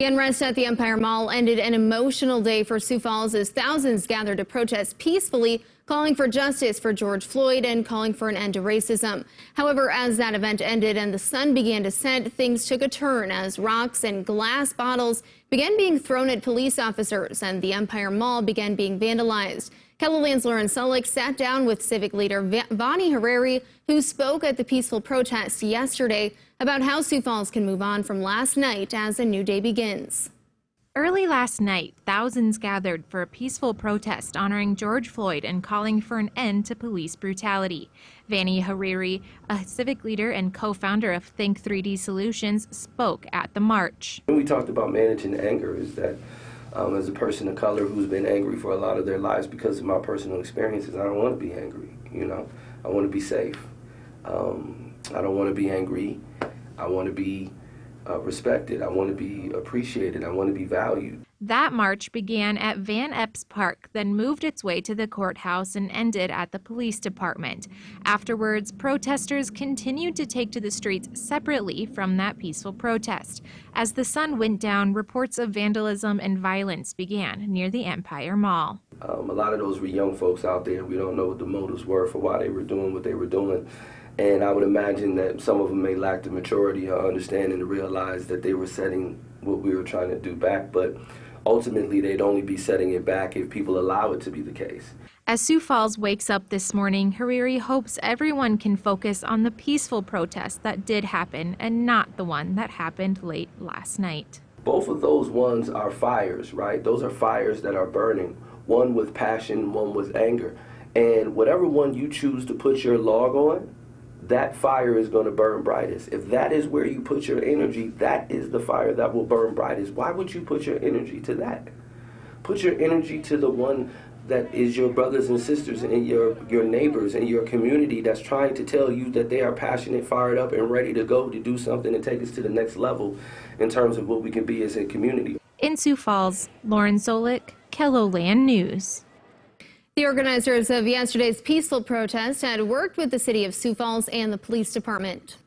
The unrest at the Empire Mall ended an emotional day for Sioux Falls as thousands gathered to protest peacefully, calling for justice for George Floyd and calling for an end to racism. However, as that event ended and the sun began to set, things took a turn as rocks and glass bottles began being thrown at police officers and the Empire Mall began being vandalized. KELOLAND's Lauren Solich sat down with civic leader Vani Hariri, who spoke at the peaceful protest yesterday about how Sioux Falls can move on from last night as a new day begins. Early last night, thousands gathered for a peaceful protest honoring George Floyd and calling for an end to police brutality. Vani Hariri, a civic leader and co-founder of Think 3D Solutions, spoke at the march. When we talked about managing anger, is that as a person of color who's been angry for a lot of their lives because of my personal experiences, I don't want to be angry, I want to be safe. I don't want to be angry. I want to be respected. I want to be appreciated. I want to be valued. That march began at Van Epps Park, then moved its way to the courthouse and ended at the police department. Afterwards, protesters continued to take to the streets separately from that peaceful protest. As the sun went down, reports of vandalism and violence began near the Empire Mall. A lot of those were young folks out there. We don't know what the motives were for why they were doing what they were doing. And I would imagine that some of them may lack the maturity or understanding to realize that they were setting what we were trying to do back. But ultimately, they'd only be setting it back if people allow it to be the case. As Sioux Falls wakes up this morning, Hariri hopes everyone can focus on the peaceful protest that did happen and not the one that happened late last night. Both of those ones are fires, right? Those are fires that are burning, one with passion, one with anger. And whatever one you choose to put your log on, that fire is going to burn brightest. If that is where you put your energy, that is the fire that will burn brightest. Why would you put your energy to that? Put your energy to the one that is your brothers and sisters and your neighbors and your community that's trying to tell you that they are passionate, fired up, and ready to go to do something and take us to the next level in terms of what we can be as a community. In Sioux Falls, Lauren Solich, KELOLAND News. The organizers of yesterday's peaceful protest had worked with the city of Sioux Falls and the police department.